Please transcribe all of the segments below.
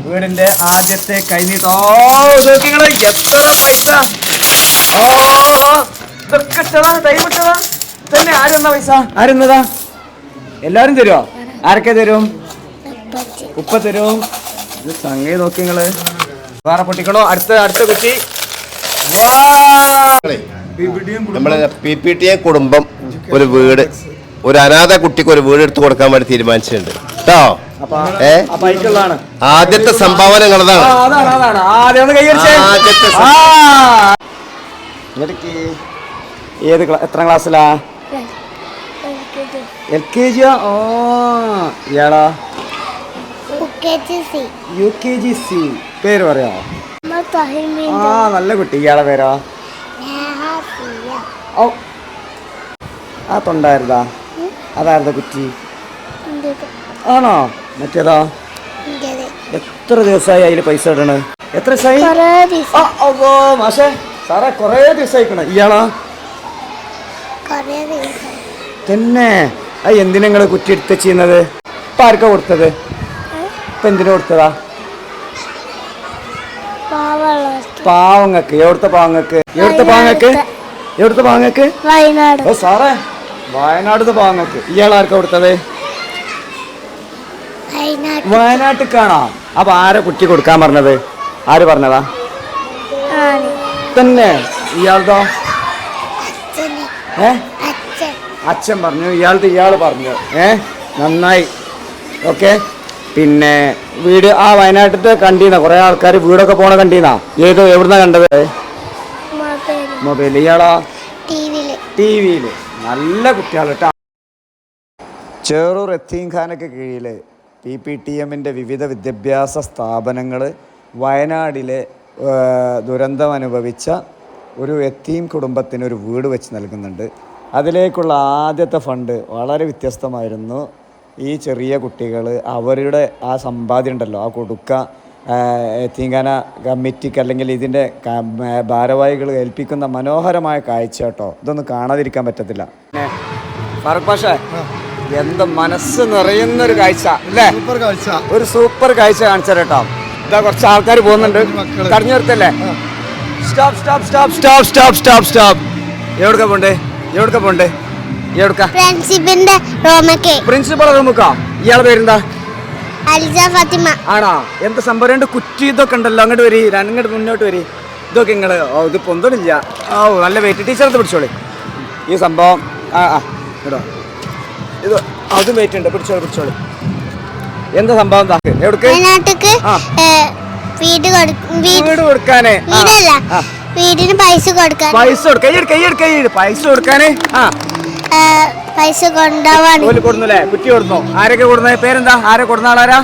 വീടിന്റെ ആദ്യത്തെ കൈനീട്ടോ. എത്ര പൈസ! ഇതൊക്കെ ടൈമിട്ടതാ തന്നെ. ആരെന്നാ പൈസ? ആരെന്നതാ? എല്ലാരും തരുമോ? ആരൊക്കെ തരും? ഉപ്പ തരും. ഇത് സംഗതി നോക്കി നിങ്ങള്. വേറെ പൊട്ടിക്കണോ? അടുത്ത കുട്ടി. നമ്മളെ PPTA കുടുംബം ഒരു വീട്, ഒരു അനാഥ കുട്ടിക്ക് ഒരു വീട് എടുത്തു കൊടുക്കാൻ വേണ്ടി തീരുമാനിച്ചിട്ടുണ്ട് കേട്ടോ. ആദ്യത്തെ സംഭാവന നിങ്ങളതാണ്. ഏത് എത്ര ക്ലാസ്സിലാ? LKG. ഓ ഇയാളാ? UKGC. പേര് പറയാമോ? നല്ല കുട്ടി. ഇയാളെ പേരോ? ഓ ആ തൊണ്ടായിരുന്നാ? അതായിരുന്ന കുറ്റി ആണോ? മറ്റേതാ? എത്ര ദിവസമായി അതിൽ പൈസ ഇടണ്? എത്ര ദിവസമായി? മാഷേ സാറേ കൊറേ ദിവസമായിക്കണ. ഇയാളാ? തന്നെ. അത് എന്തിനാ നിങ്ങള് കുറ്റി എടുത്ത് ചെയ്യുന്നത്? ഇപ്പൊ ആർക്കാ കൊടുത്തത്? ഇപ്പൊ എന്തിനാ കൊടുത്തതാ? പാവങ്ങൾക്ക്. എവിടുത്തെ പാവങ്ങൾക്ക്? ഓ സാറേ വയനാട് പാവങ്ങൾക്ക്. ഇയാളാർക്കാ കൊടുത്തത്? വയനാട്ടിക്കാണോ? അപ്പൊ ആരെ കുറ്റി കൊടുക്കാൻ പറഞ്ഞത്? ആര് പറഞ്ഞതാ? തന്നെ. ഇയാൾതോ? അച്ഛൻ പറഞ്ഞു. ഇയാള് പറഞ്ഞു. നന്നായി. ഓക്കെ. പിന്നെ വീട് ആ വയനാട്ടിലത്തെ കണ്ടീന്നാ? കുറെ ആൾക്കാർ വീടൊക്കെ പോണ കണ്ടീന്നാ? എവിടുന്നാ കണ്ടത്? മൊബൈൽ. ഇയാളാ? ടിവിയില്. നല്ല കുട്ടികൾ കേട്ടോ. ചേറൂർ യത്തീംഖാനയ്ക്ക് കീഴിൽ PPTMന്റെ വിവിധ വിദ്യാഭ്യാസ സ്ഥാപനങ്ങൾ വയനാടിലെ ദുരന്തം അനുഭവിച്ച ഒരു യത്തീം കുടുംബത്തിന് ഒരു വീട് വെച്ച് നൽകുന്നുണ്ട്. അതിലേക്കുള്ള ആദ്യത്തെ ഫണ്ട് വളരെ വ്യത്യസ്തമായിരുന്നു. ഈ ചെറിയ കുട്ടികൾ അവരുടെ ആ സമ്പാദ്യം ഉണ്ടല്ലോ, ആ കൊടുക്ക യത്തീംഖാന കമ്മിറ്റിക്ക് അല്ലെങ്കിൽ ഇതിൻ്റെ ഭാരവാഹികൾ ഏൽപ്പിക്കുന്ന മനോഹരമായ കാഴ്ച കേട്ടോ. ഇതൊന്നും കാണാതിരിക്കാൻ പറ്റത്തില്ല. ഫാറൂഖ് പാഷ, എന്താ മനസ്സ് നിറയുന്നൊരു കാഴ്ച അല്ലേ? ഒരു സൂപ്പർ കാഴ്ച കാണിച്ചു കേട്ടോ. ഇതാ കുറച്ച് ആൾക്കാർ പോകുന്നുണ്ട്. തടഞ്ഞു നിർത്തല്ലേ? സ്റ്റോപ്പ്. എവിടുക്ക പോണ്ടേ? പ്രിൻസിപ്പൽ റൂമുക്കാ? ഇയാളെ പേരെന്താ? ആണോ? എന്താ സംഭവം? രണ്ട് കുറ്റി ഇതൊക്കെ ഉണ്ടല്ലോ. അങ്ങോട്ട് വരി, അങ്ങോട്ട് മുന്നോട്ട് വരി. ഇതൊക്കെ നിങ്ങള് ഇത് പൊന്തണില്ല. നല്ല വെയിറ്റ്. ടീച്ചറത്ത് പിടിച്ചോളി ഈ സംഭവം. കേട്ടോ ഇത് അതും വെയിറ്റ് ഉണ്ട്. പിടിച്ചോളി. എന്താ സംഭവം? വീട് കൊടുക്കാനേ? വീടിന് പൈസ കൊടുക്കാനേ? പൈസ കൊണ്ടുപോവാൻ കുറ്റി കൊടുന്നോ? ആരൊക്കെ കൊടുന്നേ? പേരെന്താ? ആരെ കൊടുന്ന ആളാരാ?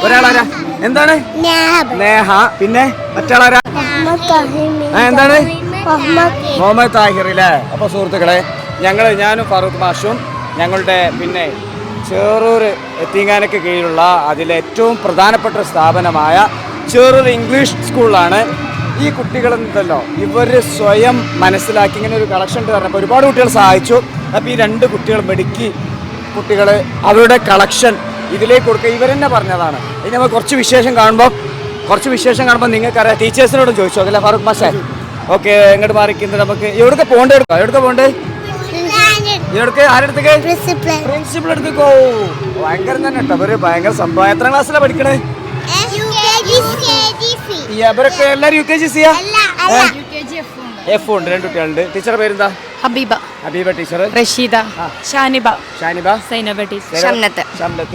ഒരാളാരാ? എന്താണ്? നേഹ. പിന്നെ മറ്റാളാരാ? എന്താണ്? മുഹമ്മദ് താഹിർ അല്ലേ? അപ്പൊ സുഹൃത്തുക്കളെ, ഞാനും ഫാറൂഖ് മാഷും ഞങ്ങളുടെ പിന്നെ ചേറൂർ യത്തീംഖാനയ്ക്ക് കീഴിലുള്ള അതിലേറ്റവും പ്രധാനപ്പെട്ട സ്ഥാപനമായ ചേറൂർ ഇംഗ്ലീഷ് സ്കൂളിലാണ്. ഈ കുട്ടികളുണ്ടല്ലോ, ഇവർ സ്വയം മനസ്സിലാക്കി ഇങ്ങനെ ഒരു കളക്ഷൻ ഉണ്ട് പറഞ്ഞപ്പോൾ ഒരുപാട് കുട്ടികൾ സഹായിച്ചു. അപ്പോൾ ഈ രണ്ട് കുട്ടികൾ മെടുക്കി കുട്ടികൾ അവരുടെ കളക്ഷൻ ഇതിലേക്ക് കൊടുക്കുക. ഇവരെന്നെ പറഞ്ഞതാണ്. ഇനി നമ്മൾ കുറച്ച് വിശേഷം കാണുമ്പോൾ നിങ്ങൾക്കറിയാം. ടീച്ചേഴ്സിനോടും ചോദിച്ചു നോക്കല്ലേ ഫാറൂഖ് മാഷേ? ഓക്കെ. എങ്ങോട്ട് മാറിക്കുന്നത്? നമുക്ക് എവിടേക്ക് പോകണ്ടേ? ആരെടുത്തേക്ക്? പ്രിൻസിപ്പൾ എടുത്തേക്കോ. ഭയങ്കര തന്നെ കേട്ടോ. അവര് ഭയങ്കര സംഭവം. എത്ര ക്ലാസ്സിലാണ് പഠിക്കണേ? ഇവരൊക്കെ എല്ലാരും UKGC? F ഉണ്ട്. 2 കുട്ടികളുണ്ട്. ടീച്ചറുടെ പേരെന്താ? ഹബീബ ടീച്ചർ. റഷീദ. ഷാനിബ. സൈനബ ടീച്ചർ. ഷംനത്ത്.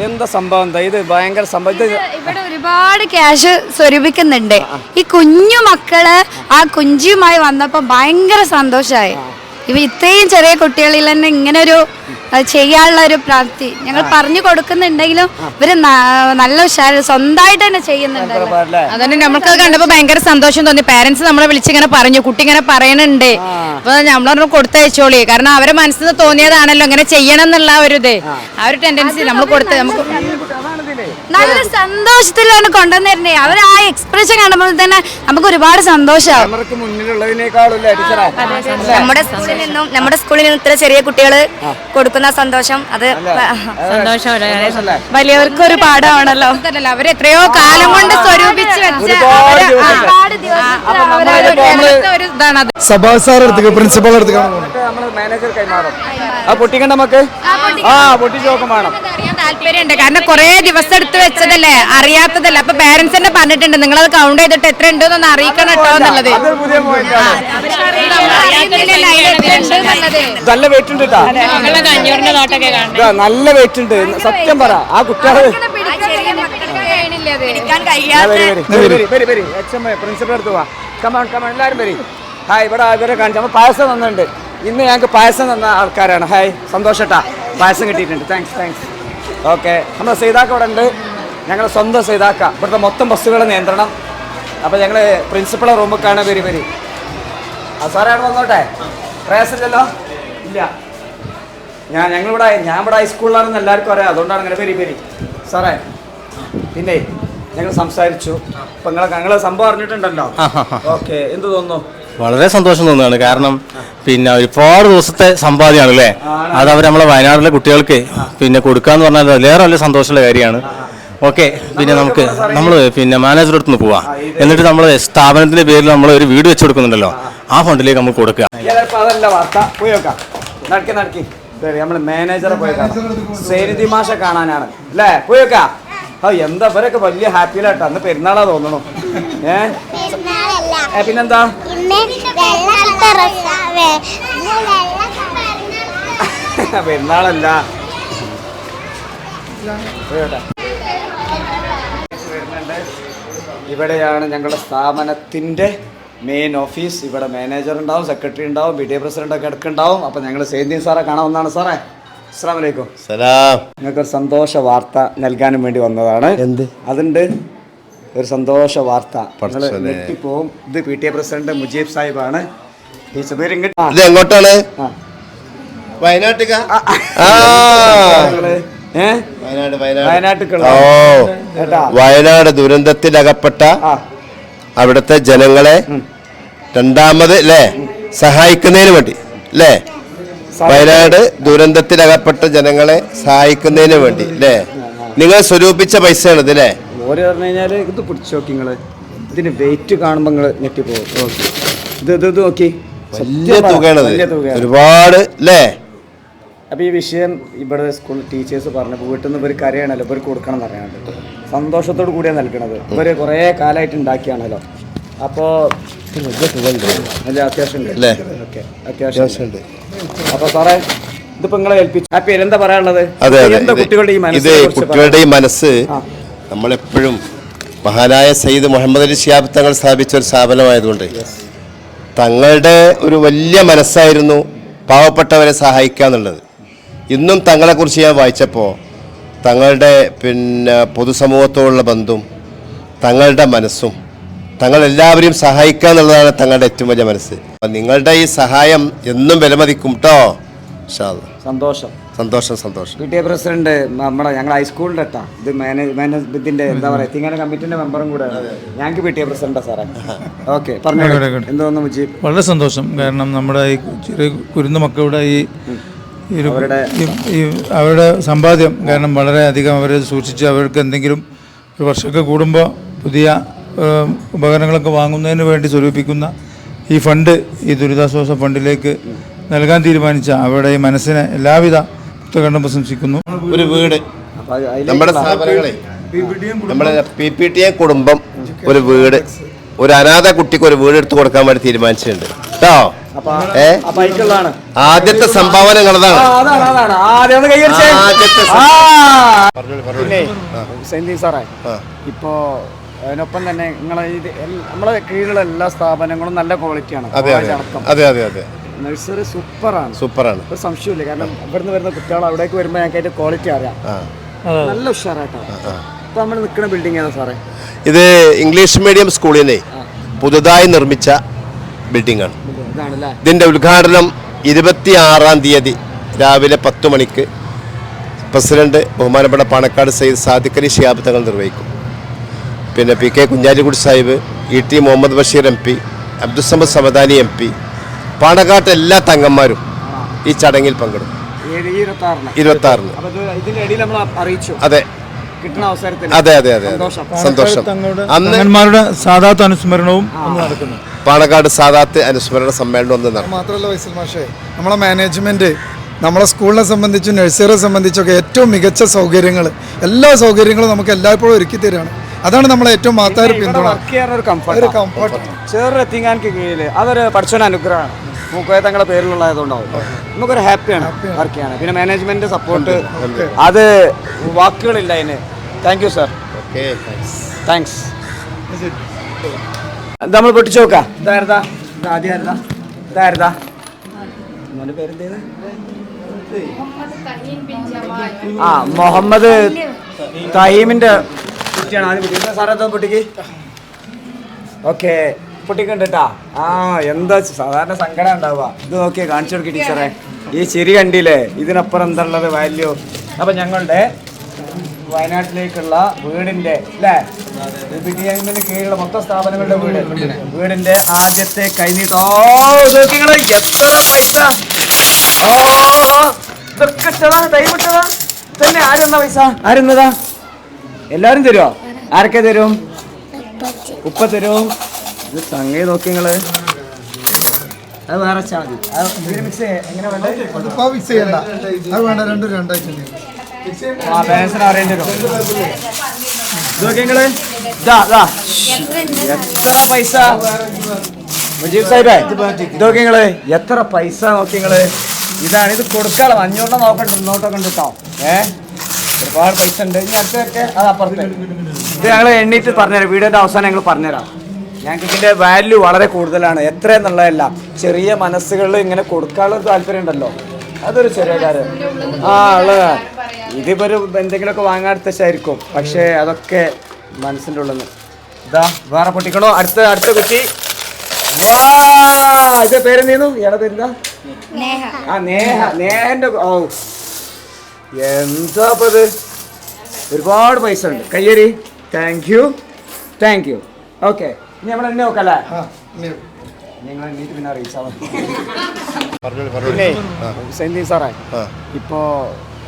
എന്താ സംഭവം? ഇത് ഭയങ്കര സംഭവം. ഇവിടെ ഒരുപാട് ക്യാഷ് സ്വരൂപിക്കുന്നുണ്ട്. ഈ കുഞ്ഞു മക്കള് ആ കുഞ്ചിയുമായി വന്നപ്പോ ഭയങ്കര സന്തോഷമായി. ഇത്രയും ചെറിയ കുട്ടികളിൽ തന്നെ ഇങ്ങനെ ഒരു ചെയ്യാനുള്ള ഒരു പ്രാപ്തി ഞങ്ങൾ പറഞ്ഞു കൊടുക്കുന്നുണ്ടെങ്കിലും ഇവര് നല്ല സ്വന്തമായിട്ട് തന്നെ ചെയ്യുന്നുണ്ട്. അതന്നെ നമ്മൾക്ക് കണ്ടപ്പോ ഭയങ്കര സന്തോഷം തോന്നി. പാരന്റ്സ് നമ്മളെ വിളിച്ചിങ്ങനെ പറഞ്ഞു, കുട്ടി ഇങ്ങനെ പറയണുണ്ട്, അപ്പൊ നമ്മളൊന്ന് കൊടുത്തയച്ചോളി. കാരണം അവരെ മനസ്സിൽ നിന്ന് തോന്നിയതാണല്ലോ ഇങ്ങനെ ചെയ്യണം എന്നുള്ള ഒരു ഇത്, ആ ഒരു ടെൻഡൻസി നമ്മൾ കൊടുത്ത് നമുക്ക് നല്ല സന്തോഷത്തിലാണ് കൊണ്ടുവന്നിരുന്നേ. അവർ ആ എക്സ്പ്രഷൻ കാണുമ്പോൾ തന്നെ നമുക്ക് ഒരുപാട് സന്തോഷമാവും. നമ്മുടെ സ്കൂളിൽ നിന്നും ഇത്ര ചെറിയ കുട്ടികൾ കൊടുക്കുന്ന സന്തോഷം, അത് സന്തോഷം വലിയവർക്ക് ഒരു പാഠമാണല്ലോ. അവര് എത്രയോ കാലം കൊണ്ട് കേരളത്തെ ഒരു ഇതാണ് അത്. സഭാ സാർ എടുത്തേക്ക് പ്രിൻസിപ്പൾ എടുത്തേക്കാണ് നമ്മൾ മാനേജർ കൈമാറും ആ പൊട്ടിക്കണ്ട നമുക്ക് പൊട്ടിച്ച് നോക്കും വേണം. അറിയാൻ താല്പര്യമുണ്ട് കാരണം കുറെ ദിവസം എടുത്ത് വെച്ചതല്ലേ, അറിയാത്തതല്ലേ. അപ്പൊ പാരന്റ്സ് തന്നെ പറഞ്ഞിട്ടുണ്ട് നിങ്ങളത് കൗണ്ട് ചെയ്തിട്ട് എത്ര ഉണ്ടെന്ന് അറിയിക്കണം കേട്ടോ എന്നുള്ളത്. അതൊരു പുതിയ point ആണ്. നല്ല വെയിറ്റ് ഉണ്ട് കേട്ടോ. ഇതാ, നല്ല വെയിറ്റ് ഉണ്ട് സത്യം പറ. ആ കുട്ടികള് പ്രിൻസിപ്പൾ എടുത്തു പോവാ. കമാൺ എല്ലാവരും വരി. ഹായ്, ഇവിടെ ഇവരെ കാണിച്ചു. നമ്മൾ പായസം തന്നിട്ടുണ്ട് ഇന്ന്. ഞങ്ങൾക്ക് പായസം തന്ന ആൾക്കാരാണ്. ഹായ്, സന്തോഷട്ടാ, പായസം കിട്ടിയിട്ടുണ്ട്. താങ്ക്സ്. ഓക്കെ, നമ്മുടെ സൈതാക്ക ഇവിടെ ഉണ്ട്. ഞങ്ങൾ സ്വന്തം സൈതാക്ക. ഇവിടുത്തെ മൊത്തം ബസ്സുകളെ നിയന്ത്രണം. അപ്പോൾ ഞങ്ങൾ പ്രിൻസിപ്പളെ റൂമിലേക്കാണ്. വരി. ആ സാറേ അവിടെ വന്നോട്ടെ. പ്രയാസമില്ലല്ലോ? ഇല്ല. ഞാൻ ഇവിടെ ഹൈസ്കൂളിലാണെന്ന് എല്ലാവർക്കും അറിയാം. അതുകൊണ്ടാണ് അങ്ങനെ വരി സാറേ. പിന്നെ ഞങ്ങൾ സംസാരിച്ചു. ഇപ്പം ഞങ്ങൾ സംഭവം അറിഞ്ഞിട്ടുണ്ടല്ലോ. ഓക്കെ, എന്ത് തോന്നുന്നു? വളരെ സന്തോഷം തോന്നുകയാണ്. കാരണം പിന്നെ ഒരുപാട് ദിവസത്തെ സമ്പാദ്യമാണ് അല്ലേ, അത് അവർ നമ്മളെ വയനാട്ടിലെ കുട്ടികൾക്ക് പിന്നെ കൊടുക്കാന്ന് പറഞ്ഞാൽ അതിലേറെ വലിയ സന്തോഷമുള്ള കാര്യമാണ്. ഓക്കെ, പിന്നെ നമ്മൾ പിന്നെ മാനേജറുടെ അടുത്ത് നിന്ന് പോവാം. എന്നിട്ട് നമ്മൾ സ്ഥാപനത്തിന്റെ പേരിൽ നമ്മൾ ഒരു വീട് വെച്ച് കൊടുക്കുന്നുണ്ടല്ലോ, ആ ഫണ്ടിലേക്ക് നമ്മൾ കൊടുക്കുക. അതല്ല വാർത്ത. പോയി വെക്കാം. നടക്കി നമ്മൾ മാനേജറെ പോയി സേനിധി മാഷ കാണാനാണ് അല്ലേ? പോയി വെക്കാം. എന്താ ഇവരൊക്കെ വലിയ ഹാപ്പിയിലാട്ടോ. അന്ന് പെരുന്നാളാ തോന്നണു. പിന്നെന്താ പെരുന്നാളല്ല. ഇവിടെയാണ് ഞങ്ങളുടെ സ്ഥാപനത്തിൻ്റെ മെയിൻ ഓഫീസ്. ഇവിടെ മാനേജർ ഉണ്ടാവും, സെക്രട്ടറി ഉണ്ടാവും, BTA പ്രസിഡൻ്റൊക്കെ ഇടയ്ക്കുണ്ടാവും. അപ്പം ഞങ്ങൾ സേന്തിൻ സാറെ കാണാൻ വന്നതാണ്. സാറേ, അസ്സലാമു അലൈക്കും. നിങ്ങൾക്കൊരു സന്തോഷ വാർത്ത നൽകാനും വേണ്ടി വന്നതാണ്. എന്ത് അതുണ്ട്? ഒരു സന്തോഷ വാർത്ത. നിങ്ങൾ ഞെട്ടിപ്പോവും. ഇത് PTA പ്രസിഡന്റ് മുജീബ് സാഹിബാണ്. എങ്ങോട്ടാണ്? വയനാട് ദുരന്തത്തിലകപ്പെട്ട അവിടുത്തെ ജനങ്ങളെ രണ്ടാമത് അല്ലേ സഹായിക്കുന്നതിന് വേണ്ടി അല്ലേ, വയനാട് ദുരന്തത്തിലകപ്പെട്ട ജനങ്ങളെ സഹായിക്കുന്നതിന് വേണ്ടി അല്ലേ നിങ്ങൾ സ്വരൂപിച്ച പൈസയാണ് ഇത് അല്ലേ? ഓര് പറഞ്ഞു കഴിഞ്ഞാൽ ഇത് പിടിച്ചു നോക്കി. നിങ്ങൾ ഇതിന് വെയിറ്റ് കാണുമ്പോൾ നിങ്ങൾ ഞെട്ടിപ്പോകും. ഇത് നോക്കി, വലിയ തുകയാണത്, ഒരുപാട് അല്ലേ. അപ്പോൾ ഈ വിഷയം ഇവിടെ സ്കൂൾ ടീച്ചേഴ്സ് പറഞ്ഞപ്പോൾ വീട്ടിൽ നിന്ന് ഇവർ കരയാണല്ലോ, ഇവർ കൊടുക്കണം എന്ന് പറയാനുണ്ട്. സന്തോഷത്തോട് കൂടിയാണ് നൽകണത്. ഇവർ കുറേ കാലമായിട്ട് ഉണ്ടാക്കിയാണല്ലോ. അപ്പോൾ അല്ല അത്യാവശ്യം ഉണ്ട് അല്ലേ? ഓക്കെ, അത്യാവശ്യം ഉണ്ട്. അപ്പോൾ സാറേ, ഇതിപ്പോൾ നിങ്ങളെ ഏൽപ്പിച്ചു. ആ പേര് എന്താ പറയാനുള്ളത്? കുട്ടികളുടെ ഈ മനസ്സ് നമ്മളെപ്പോഴും മഹാനായ സയ്യിദ് മുഹമ്മദ് അലി ശിഹാബ് തങ്ങൾ സ്ഥാപിച്ച ഒരു സ്ഥാപനമായതുകൊണ്ട് തങ്ങളുടെ ഒരു വലിയ മനസ്സായിരുന്നു പാവപ്പെട്ടവരെ സഹായിക്കുക എന്നുള്ളത്. ഇന്നും തങ്ങളെക്കുറിച്ച് ഞാൻ വായിച്ചപ്പോൾ തങ്ങളുടെ പിന്നെ പൊതുസമൂഹത്തോടുള്ള ബന്ധവും തങ്ങളുടെ മനസ്സും തങ്ങളെല്ലാവരെയും സഹായിക്കുക എന്നുള്ളതാണ് തങ്ങളുടെ ഏറ്റവും വലിയ മനസ്സ്. നിങ്ങളുടെ ഈ സഹായം എന്നും വിലമതിക്കും കേട്ടോ. സന്തോഷം. PTA പ്രസിഡന്റ് ഞങ്ങൾ ഹൈസ്കൂളിൻ്റെ എത്താം. ഇത് മാനേജ്മെന്റിന്റെ എന്താ പറയുക, തിങ്ങനെ കമ്മിറ്റിന്റെ മെമ്പറും കൂടെ. ഞങ്ങൾക്ക് PTA പ്രസിഡന്റാ സാറേ. ഓക്കെ, പറഞ്ഞു. എന്തോന്നു മുജീബ്? വളരെ സന്തോഷം. കാരണം നമ്മുടെ ഈ ചെറിയ കുരുന്ന മക്കളുടെ അവരുടെ സമ്പാദ്യം കാരണം വളരെ അധികം അവരെ സൂക്ഷിച്ച് അവർക്ക് എന്തെങ്കിലും ഒരു വർഷമൊക്കെ കൂടുമ്പോൾ പുതിയ ഉപകരണങ്ങളൊക്കെ വാങ്ങുന്നതിന് വേണ്ടി സ്വരൂപിക്കുന്ന ഈ ഫണ്ട് ഈ ദുരിതാശ്വാസ ഫണ്ടിലേക്ക് നൽകാൻ തീരുമാനിച്ച അവരുടെ ഈ മനസ്സിനെ എല്ലാവിധ പുസ്തകം പ്രശംസിക്കുന്നു. ഒരു വീട് നമ്മുടെ സ്ഥാപനങ്ങളെ നമ്മുടെ PPTM കുടുംബം ഒരു വീട്, ഒരു അനാഥ കുട്ടിക്ക് ഒരു വീട് എടുത്തു കൊടുക്കാൻ വേണ്ടി തീരുമാനിച്ചിട്ടുണ്ട് കേട്ടോ. ആദ്യത്തെ സംഭാവനകളതാണ്. സാറേ, ഇപ്പോ അതിനൊപ്പം തന്നെ നമ്മളെ കീഴിലുള്ള എല്ലാ സ്ഥാപനങ്ങളും നല്ല ക്വാളിറ്റിയാണ്. അതെ, നഴ്സറി സൂപ്പറാണ്, ഒരു സംശയമില്ല. കാരണം ഇവിടുന്ന് വരുന്ന കുട്ടികൾ അവിടേക്ക് വരുമ്പോൾ ഞങ്ങൾക്ക് അതിന്റെ ക്വാളിറ്റി അറിയാം. നല്ല ഉഷാറായിട്ടോ. ഇപ്പൊ നമ്മൾ നിൽക്കുന്ന ബിൽഡിംഗ് ഏതാ സാറേ? ഇത് ഇംഗ്ലീഷ് മീഡിയം സ്കൂളിനെ പുതുതായി നിർമ്മിച്ച ബിൽഡിംഗ് ആണ്. ഇതിന്റെ ഉദ്ഘാടനം 26-ാം തീയതി രാവിലെ 10 മണിക്ക് പ്രസിഡന്റ് ബഹുമാനപ്പെട്ട പാണക്കാട് സയ്യിദ് സാദിഖ് അലി ശിഹാബ് തങ്ങൾ നിർവഹിക്കും. പിന്നെ PK Kunhalikutty Sahib, ET Muhammad Basheer MP, Abdussamad Samadani MP, പാണക്കാട്ട് എല്ലാ തങ്ങന്മാരും ഈ ചടങ്ങിൽ പങ്കെടുക്കും. 26-ന്. അതെ, കിട്ടുന്ന അവസരത്തിൽ അതെ അതെ അതെ സന്തോഷം. സന്തോഷം. അന്ന് തങ്ങളുടെ സാദാത്ത് അനുസ്മരണവും ഒന്ന് നടക്കുന്നു. പാണക്കാട് സാദാത്ത് അനുസ്മരണ സമ്മേളനം ഒന്ന് നടന്നു. മാത്രമല്ല വൈസൽ മാഷേ, നമ്മളെ മാനേജ്മെന്റ് നമ്മളെ സ്കൂളിനെ സംബന്ധിച്ചും നഴ്സറിയെ സംബന്ധിച്ചൊക്കെ ഏറ്റവും മികച്ച സൗകര്യങ്ങൾ, എല്ലാ സൗകര്യങ്ങളും നമുക്ക് എല്ലായ്പ്പോഴും ഒരുക്കി തരികയാണ്. അതാണ് നമ്മളെ ഏറ്റവും മഹത്തായ പിന്തുണ. വർക്ക് ചെയ്യാൻ ഒരു കംഫർട്ട് ചെറു എത്തിങ്ങാനക്ക് കീഴിൽ അതൊരു പഠിച്ചോൻ അനുഗ്രഹമാണ്. മൂക്കോയ തങ്ങളുടെ പേരിലുള്ളതുകൊണ്ടാവും നമുക്കൊരു ഹാപ്പിയാണ് വർക്ക് ചെയ്യാൻ. പിന്നെ മാനേജ്മെന്റ് സപ്പോർട്ട്, അത് വാക്കുകളില്ല അതിന്. Thank you sir, thanks. നമ്മൾ പൊട്ടിച്ചു നോക്കാം. ഇതായിരുന്നാ ആദ്യമായിരുന്നാ ഇതായിരുന്നാ മോൻ്റെ പേരെന്തേത്? ആ, മുഹമ്മദ് തഹീമിന്റെ കുട്ടിയാണ് ആദ്യം പൊട്ടിക്കുന്നത്. സാറേ എന്താ പൊട്ടിക്ക്? ഓക്കെ, പൊട്ടിക്കണ്ട് കേട്ടാ. ആ, എന്താ സാധാരണ സങ്കടം ഉണ്ടാവുക. ഇത് നോക്കിയേ, കാണിച്ചു കൊടുക്കി ടീച്ചറെ. ഈ ചിരി കണ്ടില്ലേ, ഇതിനപ്പുറം എന്താ ഉള്ളത് വാല്യൂ. അപ്പം ഞങ്ങളുടെ വയനാട്ടിലേക്കുള്ള വീടിൻ്റെ അല്ലേ, PTIന് കീഴിലുള്ള മൊത്തം സ്ഥാപനങ്ങളുടെ വീടിൻ്റെ ആദ്യത്തെ കൈനീട്ടം. നോക്കിങ്ങള് എത്ര പൈസ! ഓ, ഇതൊക്കെ ഇട്ടതാ, ടൈമിട്ടതാ തന്നെ. ആരെന്നാ പൈസ? ആരെന്നതാ? എല്ലാവരും തരുമോ? ആരൊക്കെ തരും? ഉപ്പ തരും. ഇത് സംഗതി നോക്കി നിങ്ങള്. അത് വേറെ വെച്ചാൽ മതി. അത് മിക്സ് എങ്ങനെ വേണ്ടത്? മിക്സ് ചെയ്യണ്ട, അത് വേണ്ട. രണ്ടാഴ്ച ആ, പേരൻസിനെ അറിയേണ്ടി വരും. ഇതൊക്കെ നിങ്ങള് എത്ര പൈസ? മുജീബ് സാഹിബേ, ഇതൊക്കെ നിങ്ങള് എത്ര പൈസ നോക്കി നിങ്ങള്. ഇതാണ് ഇത് കൊടുക്കാളെ 500 നോക്കണ്ട, നോട്ടൊക്കെ ഉണ്ട് കേട്ടോ. ഒരുപാട് പൈസ ഉണ്ട്. ഇനി അടുത്തൊക്കെ അത് അപ്പുറത്ത്. ഇത് ഞങ്ങൾ എണ്ണീറ്റ് പറഞ്ഞുതരാം. വീഡിയോൻ്റെ അവസാനം ഞങ്ങൾ പറഞ്ഞുതരാം. ഞങ്ങൾക്ക് ഇതിൻ്റെ വാല്യൂ വളരെ കൂടുതലാണ്. എത്ര എന്നുള്ളതല്ല, ചെറിയ മനസ്സുകളിൽ ഇങ്ങനെ കൊടുക്കാനുള്ള താല്പര്യം ഉണ്ടല്ലോ, അതൊരു ചെറിയ കാര്യം. ആ, ഉള്ളതാണ്. ഇതിപ്പോൾ ഒരു എന്തെങ്കിലുമൊക്കെ വാങ്ങാടുത്തായിരിക്കും, പക്ഷേ അതൊക്കെ മനസ്സിൻ്റെ ഉള്ളിൽ നിന്ന്. ഇതാ വേറെ പൊട്ടിക്കണോ? അടുത്ത കുട്ടി. വാ, ഇത് പേരെന്തേന്നു? ഇയാളുടെ പേരെന്താ? ആ, നേഹന്റെ. ഓ, എന്താ ഇപ്പം ഇത്? ഒരുപാട് പൈസ ഉണ്ട്. കയ്യരി. Thank you. ഓക്കെ, ഇനി നമ്മൾ എന്നെ നോക്കല്ലേ? നിങ്ങൾ എണ്ണീറ്റ് പിന്നെ അറിയിച്ചാൽ മതി. പിന്നെ സെന്തി സാറേ, ഇപ്പോൾ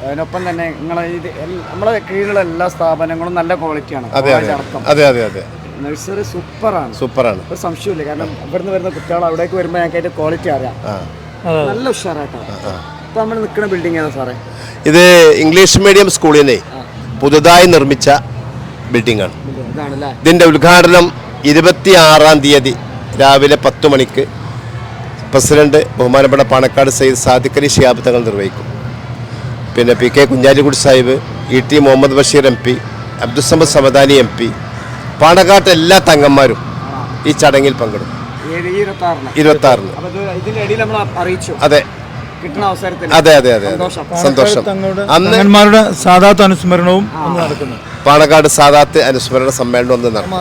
അതിനൊപ്പം തന്നെ നിങ്ങളെ ഇത് നമ്മളെ കീഴിലുള്ള എല്ലാ സ്ഥാപനങ്ങളും നല്ല ക്വാളിറ്റിയാണ്. നഴ്സറി സൂപ്പറാണ്. ഒരു സംശയമില്ല. കാരണം ഇവിടുന്ന് വരുന്ന കുട്ടികൾ അവിടേക്ക് വരുമ്പോൾ ഞങ്ങൾക്ക് അതിന്റെ ക്വാളിറ്റി അറിയാം. നല്ല ഉഷാറായിട്ടാണ്. ഇപ്പം നമ്മൾ നിൽക്കുന്ന ബിൽഡിംഗ് ആണ് സാറേ. ഇത് ഇംഗ്ലീഷ് മീഡിയം സ്കൂളിനെ പുതുതായി നിർമ്മിച്ച ബിൽഡിംഗ് ആണ്. ഇതിന്റെ ഉദ്ഘാടനം 26-ാം തീയതി രാവിലെ 10 മണിക്ക് പ്രസിഡന്റ് ബഹുമാനപ്പെട്ട പാണക്കാട് സയ്യിദ് സാദിഖ് അലി ശിഹാബ് തങ്ങൾ നിർവഹിക്കും. പിന്നെ PK Kunhalikutty Sahib, ET Muhammad Basheer MP, Abdussamad Samadani MP, പാണക്കാട്ട് എല്ലാ തങ്ങന്മാരും ഈ ചടങ്ങിൽ പങ്കെടുക്കും. 26-ന്. അതെ അതെ അതെ അതെ സന്തോഷം. അന്ന് സാദാത്ത് അനുസ്മരണവും ഒന്ന് നടക്കുന്നു. പാണക്കാട് സാദാത്ത് അനുസ്മരണ സമ്മേളനം ഒന്ന് നടന്നു.